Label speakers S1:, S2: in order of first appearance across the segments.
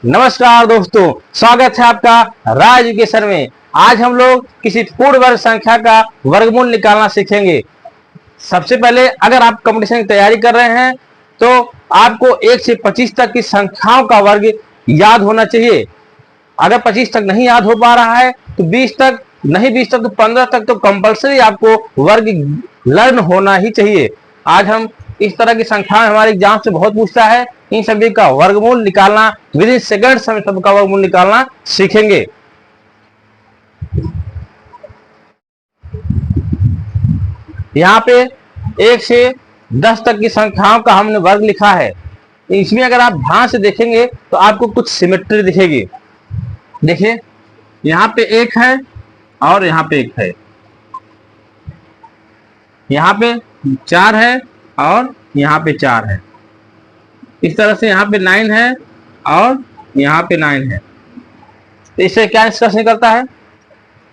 S1: नमस्कार दोस्तों, स्वागत है आपका राज एजुकेशन में। आज हम लोग किसी पूर्ण वर्ग संख्या का वर्गमूल निकालना सीखेंगे। सबसे पहले अगर आप कंपटीशन की तैयारी कर रहे हैं तो आपको 1 से 25 तक की संख्याओं का वर्ग याद होना चाहिए। अगर 25 तक नहीं याद हो पा रहा है तो 20 तक, नहीं 20 तक तो 15 तक तो कंपलसरी आपको वर्ग लर्न होना ही चाहिए। आज हम इस तरह की संख्याएं हमारे एग्जाम से बहुत पूछता है, इन सभी का वर्गमूल निकालना, विद इन सेकंड्स हम सबका वर्गमूल निकालना सीखेंगे। यहाँ पे 1 से 10 तक की संख्याओं का हमने वर्ग लिखा है। इसमें अगर आप ध्यान से देखेंगे तो आपको कुछ सिमेट्री दिखेगी। देखिए, यहाँ पे 1 है और यहाँ पे 1 है, यहाँ पे 4 है और यहाँ पे 4 है। इस तरह से यहाँ पे 9 है और यहाँ पे 9 है। तो इससे क्या निष्कर्ष निकलता है?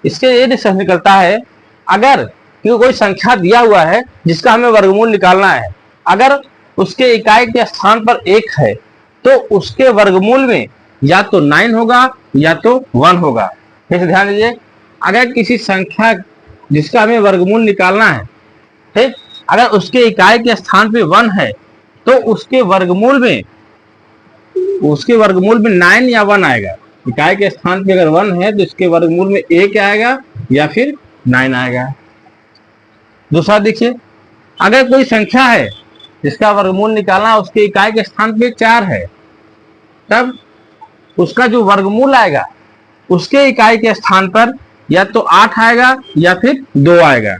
S1: इसके ये निष्कर्ष निकलता है, अगर कोई संख्या दिया हुआ है जिसका हमें वर्गमूल निकालना है, अगर उसके इकाई के स्थान पर 1 है तो उसके वर्गमूल में या तो 9 होगा या तो 1 होगा। फिर से ध्यान दीजिए, अगर किसी संख्या जिसका हमें वर्गमूल निकालना है, ठीक, अगर उसके इकाई के स्थान पे 1 है तो उसके वर्गमूल में 9 या 1 आएगा। इकाई के स्थान पे अगर 1 है तो इसके वर्गमूल में 1 आएगा या फिर 9 आएगा। दूसरा देखिए, अगर कोई संख्या है जिसका वर्गमूल निकालना, उसके इकाई के स्थान पे 4 है, तब उसका जो वर्गमूल आएगा उसके इकाई के स्थान पर या तो 8 आएगा या फिर 2 आएगा।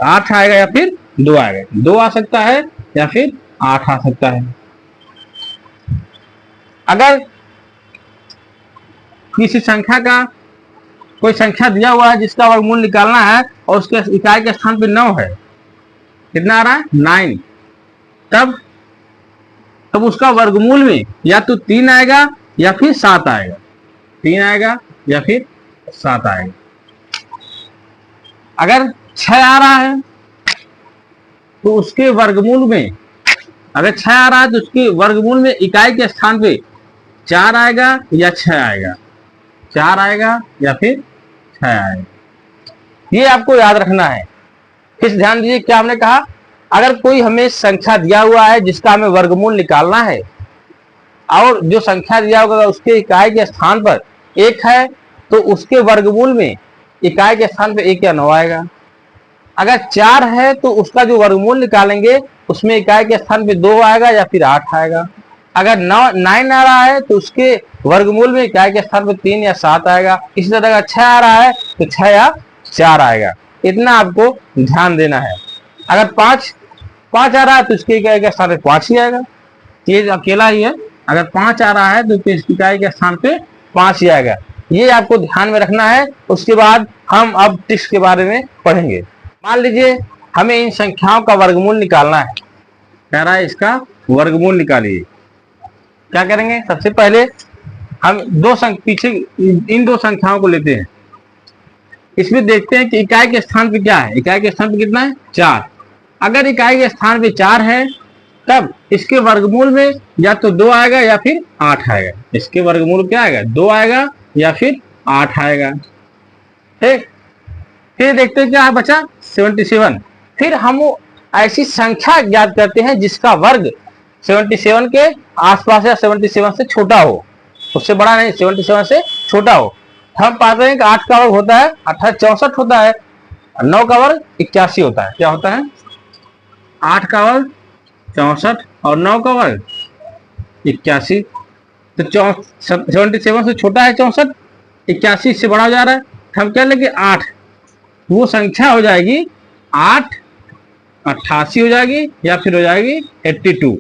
S1: 8 आएगा या फिर 2 आएगा, 2 आ सकता है या फिर 8 आ सकता है। अगर किसी संख्या का, कोई संख्या दिया हुआ है जिसका वर्गमूल निकालना है और उसके इकाई के स्थान पे 9 है, कितना आ रहा है? 9। तब उसका वर्गमूल में या तो 3 आएगा या फिर 7 आएगा। 3 आएगा या फिर 7 आएगा। अगर 6 आ रहा है तो उसके वर्गमूल में, अगर 6 आ रहा है तो उसके वर्गमूल में इकाई के स्थान पे 4 आएगा या 6 आएगा। 4 आएगा या फिर 6 आएगा। ये आपको याद रखना है। फिर ध्यान दीजिए, क्या हमने कहा, अगर कोई हमें संख्या दिया हुआ है जिसका हमें वर्गमूल निकालना है और जो संख्या दिया होगा उसके इकाई के स्थान पर 1 है तो उसके वर्गमूल में इकाई के स्थान पर 1 या 9 आएगा। अगर 4 है तो उसका जो वर्गमूल निकालेंगे उसमें इकाई के स्थान पे 2 आएगा या फिर 8 आएगा। अगर 9 आ रहा है तो उसके वर्गमूल में इकाई के स्थान पे 3 या 7 आएगा। इसी तरह अगर 6 आ रहा है तो 6 या 4 आएगा। इतना आपको ध्यान देना है। अगर 5 आ रहा है तो उसके इकाई के स्थान पे 5 ही आएगा। ये अकेला ही है। अगर 5 आ रहा है तो इसकी इकाई के स्थान पे 5 ही आएगा। ये आपको ध्यान में रखना है। उसके बाद हम अब ट्रिक्स के बारे में पढ़ेंगे। मान लीजिए हमें इन संख्याओं का वर्गमूल निकालना है, कह रहा है इसका वर्गमूल निकालिए। क्या करेंगे? सबसे पहले हम पीछे इन 2 संख्याओं को लेते हैं। इसमें देखते हैं कि इकाई के स्थान पे क्या है। इकाई के स्थान पे कितना है? 4। अगर इकाई के स्थान पे 4 है तब इसके वर्गमूल में या तो 2 आएगा या फिर 8 आएगा। इसके वर्गमूल क्या आएगा? 2 आएगा या फिर 8 आएगा। ठीक, फिर देखते हैं क्या है बचा? 77। फिर हम ऐसी संख्या ज्ञात करते हैं जिसका वर्ग 77 के आसपास या 77 से छोटा हो, उससे बड़ा नहीं, 77 से छोटा हो। हम पाते हैं कि 8 का वर्ग होता है 64 होता है, 9 का वर्ग 81 होता है। क्या होता है? 8 का वर्ग 64 और 9 का वर्ग 81। तो 77 से छोटा है 64, 81 से बड़ा हो जा रहा है। हम क्या लेंगे? 8। वो संख्या हो जाएगी 8 88 हो जाएगी या फिर हो जाएगी 82।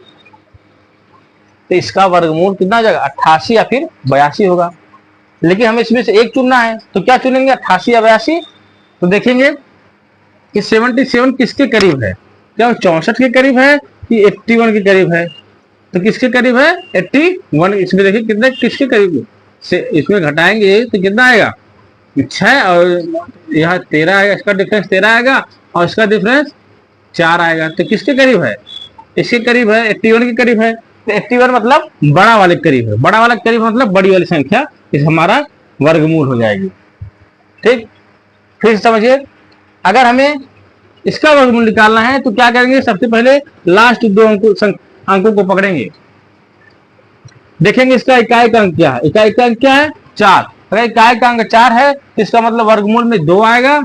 S1: तो इसका वर्गमूल कितना हो जाएगा? 88 या फिर 82 होगा। लेकिन हमें इसमें से एक चुनना है, तो क्या चुनेंगे? 88 या 82। तो देखेंगे कि 77 किसके करीब है? क्या 64 के करीब है कि 81 के करीब है? तो किसके करीब है? 81। इसमें देखिए कितने किसके करीब से, इसमें घटाएंगे तो कितना आएगा? 6 और यहाँ 13 आएगा। इसका डिफरेंस 13 आएगा और इसका डिफरेंस 4 आएगा। तो किसके करीब है? इसके करीब है, 81 के करीब है। तो 81 मतलब बड़ा वाले करीब है, बड़ा वाला करीब मतलब बड़ी वाली संख्या, इस हमारा वर्गमूल हो जाएगी। ठीक, फिर समझिए, अगर हमें इसका वर्गमूल निकालना है तो क्या करेंगे, सबसे पहले लास्ट दो अंकों को पकड़ेंगे, देखेंगे इसका इकाई का अंक क्या है। इकाई का अंक क्या है, 4। अगर इकाई का अंक 4 है तो इसका मतलब वर्गमूल में 2 आएगा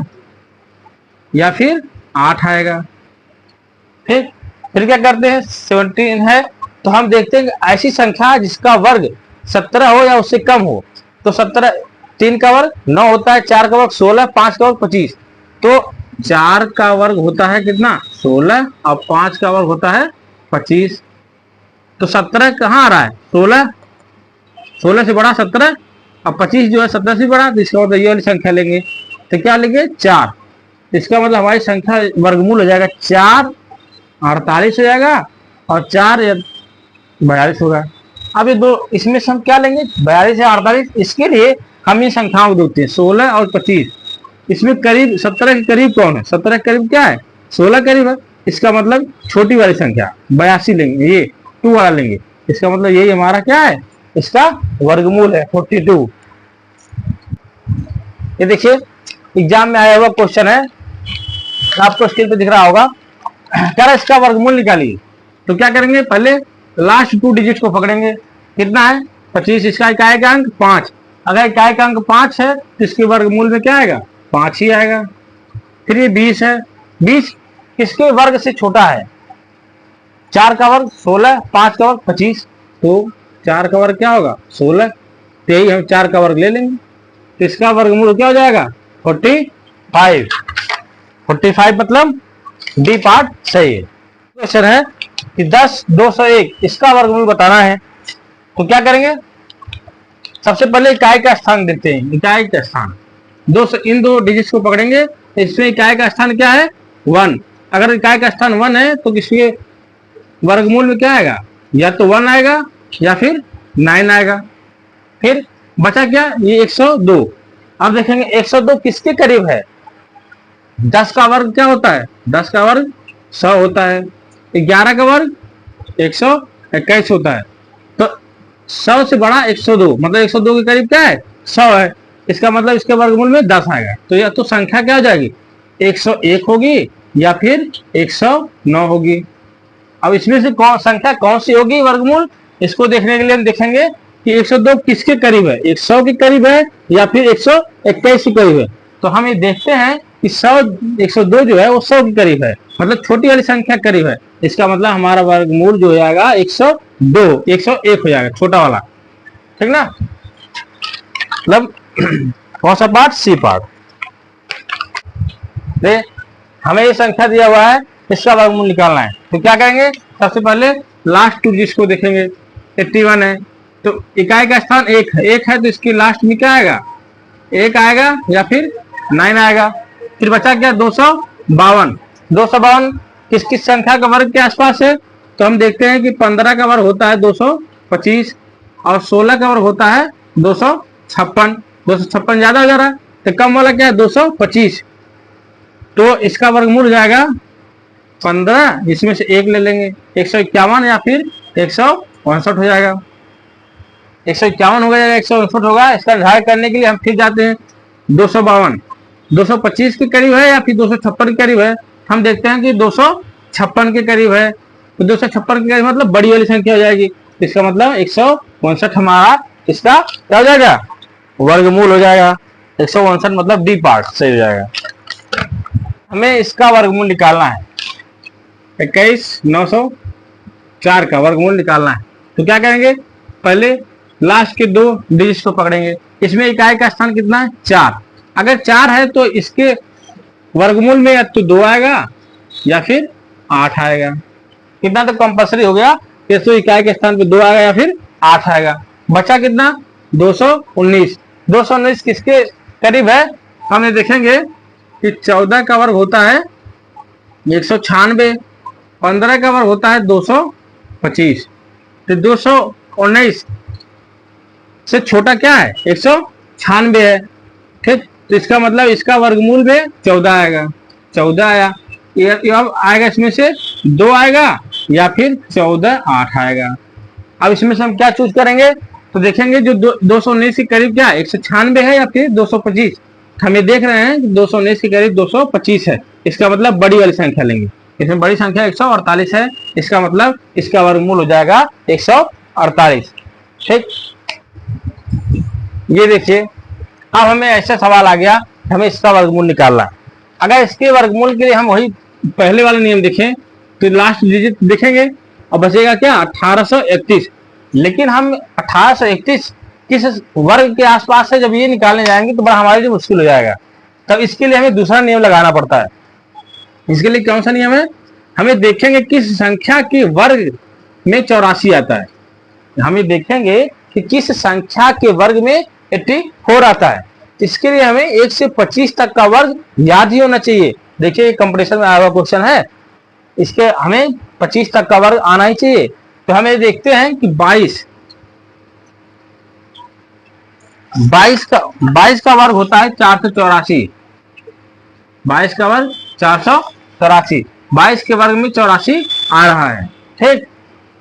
S1: या फिर 8 आएगा। ठीक, फिर क्या करते हैं, 17 है तो हम देखते हैं ऐसी संख्या जिसका वर्ग 17 हो या उससे कम हो। तो 17, 3 का वर्ग 9 होता है, 4 का वर्ग 16, 5 का वर्ग 25। तो 4 का वर्ग होता है कितना, 16, और 5 का वर्ग होता है 25। तो 17 कहाँ आ रहा है, 16, 16 से बड़ा 17, और 25 जो है 17 से बड़ा, तो इसका मतलब ये वाली संख्या लेंगे। तो क्या लेंगे, 4। इसका मतलब हमारी संख्या वर्गमूल हो जाएगा 4 48 हो जाएगा, और 4 42 होगा। अब ये दो, इसमें से हम क्या लेंगे, 42 या 48। इसके लिए हम इन संख्याओं को देखते हैं, 16 और 25। इसमें करीब 17 के करीब कौन है, 17 के करीब क्या है, 16 करीब है। इसका मतलब छोटी वाली संख्या 82 लेंगे, ये 2 वाला लेंगे। इसका मतलब यही हमारा क्या है, इसका वर्गमूल है 42। ये देखिए एग्जाम में आया हुआ क्वेश्चन है, आपको स्क्रीन पे दिख रहा होगा। क्या इसका वर्गमूल निकालिए। तो क्या करेंगे, पहले लास्ट 2 डिजिट को पकड़ेंगे, कितना है 25। इसका इकाई का अंक 5। अगर इकाई का अंक 5 है तो इसके वर्गमूल में क्या आएगा, 5 ही आएगा। फिर ये 20 है, 20 किसके वर्ग से छोटा है, 4 का वर्ग 16, 5 का वर्ग 25। तो 4 का वर्ग क्या होगा, 16। तो यही हम 4 का वर्ग ले लेंगे, तो इसका वर्गमूल क्या हो जाएगा, 45। 45 मतलब डी पार्ट सही है। क्वेश्चन है कि 10 201 इसका वर्गमूल बताना है। तो क्या करेंगे, सबसे पहले इकाई का स्थान देखते हैं। इकाई का स्थान 200, इन 2 डिजिट्स को पकड़ेंगे। इसमें इकाई का स्थान क्या है, 1। अगर इकाई का स्थान 1 है तो किसके वर्गमूल में क्या आएगा, या तो 1 आएगा या फिर 9 आएगा। फिर बचा क्या, ये 102। अब देखेंगे 102 किसके करीब है, 10 का वर्ग क्या होता है, 10 का वर्ग 100 होता है। 11 का वर्ग 121 होता है। तो 100 से बड़ा 102, मतलब 102 के करीब क्या है, 100 है। इसका मतलब इसके वर्गमूल में 10 आएगा। तो या तो संख्या क्या हो जाएगी, 101 होगी या फिर 109 होगी। अब इसमें से संख्या कौन सी होगी वर्गमूल, इसको देखने के लिए हम देखेंगे कि 102 किसके करीब है, 100 के करीब है या फिर 121 के करीब है। तो हम ये देखते हैं कि 102 जो है वो 100 के करीब है, मतलब छोटी वाली संख्या करीब है। इसका मतलब हमारा वर्गमूल जो हो जाएगा 102, 101 हो जाएगा, छोटा वाला। ठीक ना, मतलब कौन सा पार्ट, सी पार्ट। हमें ये संख्या दिया हुआ है, इसका वर्गमूल निकालना है। तो क्या करेंगे, सबसे पहले लास्ट 2 डिजिट को देखेंगे। 81 है तो इकाई का स्थान 1 है, 1 है तो इसकी लास्ट में क्या आएगा, 1 आएगा या फिर 9 आएगा। फिर बचा क्या, 252। 252 किस किस संख्या का वर्ग के आसपास है। तो हम देखते हैं कि 15 का वर्ग होता है 225, और 16 का वर्ग होता है 256। 256 ज्यादा हो जा रहा है, तो कम वाला क्या है, 225। तो इसका वर्गमूल हो जाएगा 15, इसमें से 1 ले लेंगे, 151 या फिर 159 हो जाएगा। 151 हो जाएगा, 159 होगा। इसका निर्धारण करने के लिए हम फिर जाते हैं 252, 225 के करीब है या फिर 256 के करीब है। हम देखते हैं कि 256 के करीब है। तो 256 के करीब मतलब बड़ी वाली संख्या हो जाएगी। इसका मतलब 159 हमारा इसका क्या हो जाएगा, वर्गमूल हो जाएगा। 159 मतलब डी पार्ट सही हो जाएगा। हमें इसका वर्गमूल निकालना है, 21904 का वर्गमूल निकालना है। तो क्या करेंगे, पहले लास्ट के 2 डिजिट को पकड़ेंगे। इसमें इकाई का स्थान कितना है, 4। अगर 4 है तो इसके वर्गमूल में या तो 2 आएगा या फिर 8 आएगा। कितना तो कंपल्सरी हो गया, तो इकाई के स्थान पे 2 आएगा या फिर 8 आएगा। बचा कितना, 219। 219 किसके करीब है, हमने देखेंगे कि 14 का वर्ग होता है 196, 15 का वर्ग होता है 225। तो 219 से छोटा क्या है, 196 है। ठीक, तो इसका मतलब इसका वर्गमूल में 14 आएगा। 14 आया, अब आएगा इसमें से 2 आएगा या फिर 14 8 आएगा। अब इसमें से हम क्या चूज करेंगे, तो देखेंगे जो 219 के करीब क्या 196 है या फिर 225। हम ये देख रहे हैं कि 219 के करीब 225 है, इसका मतलब बड़ी वाली संख्या लेंगे। इसमें बड़ी संख्या 148 है, इसका मतलब इसका वर्गमूल हो जाएगा 148। ठीक, ये देखिए अब हमें ऐसा सवाल आ गया, हमें इसका वर्गमूल निकालना है। अगर इसके वर्गमूल के लिए हम वही पहले वाला नियम देखें तो लास्ट डिजिट देखेंगे और बचेगा क्या 1831। लेकिन हम 1831 किस वर्ग के आसपास है जब ये निकालने जाएंगे तो बड़ा हमारे लिए मुश्किल हो जाएगा। तब इसके लिए हमें दूसरा नियम लगाना पड़ता है। इसके लिए कौन सा नियम है, हमें देखेंगे किस संख्या के वर्ग में 84 आता है। हमें देखेंगे कि किस संख्या के वर्ग में 84 आता है। इसके लिए हमें 1 से 25 तक का वर्ग याद ही होना चाहिए। देखिए कंपटीशन में आया हुआ क्वेश्चन है, इसके हमें 25 तक का वर्ग आना ही चाहिए। तो हमें देखते हैं कि 22 का वर्ग होता है 484। 22 का वर्ग 484, 22 के वर्ग में 84 आ रहा है। ठीक,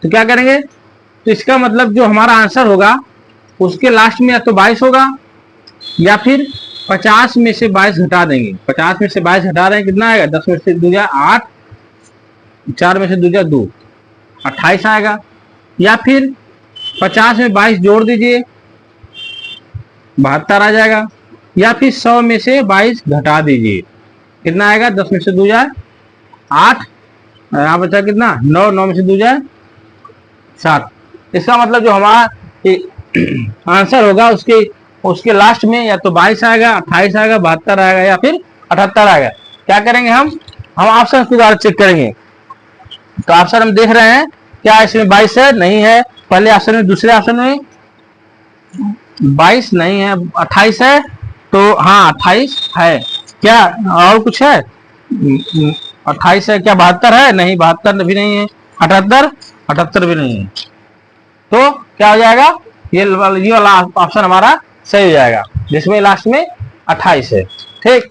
S1: तो क्या करेंगे, तो इसका मतलब जो हमारा आंसर होगा उसके लास्ट में या तो 22 होगा या फिर 50 में से 22 घटा देंगे। 50 में से 22 घटा रहे हैं, कितना आएगा 10 में से 2 जा 8, 4 में से 2 जा 2, 28 आएगा। या फिर 50 में 22 जोड़ दीजिए 72 आ जाएगा। या फिर 100 में से 22 घटा दीजिए, कितना आएगा 10 में से 2 जाए 8, यहाँ बचा कितना 9, 9 में से 2 जाए 7। इसका मतलब जो हमारा आंसर होगा उसके लास्ट में या तो 22 आएगा, 28 आएगा, 72 आएगा या फिर 78 आएगा। क्या करेंगे हम ऑप्शन के द्वारा चेक करेंगे। तो ऑप्शन हम देख रहे हैं क्या इसमें 22 है, नहीं है। पहले ऑप्शन में, दूसरे ऑप्शन में 22 नहीं है, 28 है। तो हाँ 28 है। क्या और कुछ है, 28 है। क्या 72 है, नहीं 72 भी नहीं है। 78 भी नहीं है। तो क्या हो जाएगा, ये वाला ऑप्शन हमारा सही हो जाएगा जिसमें लास्ट में 28 है। ठीक,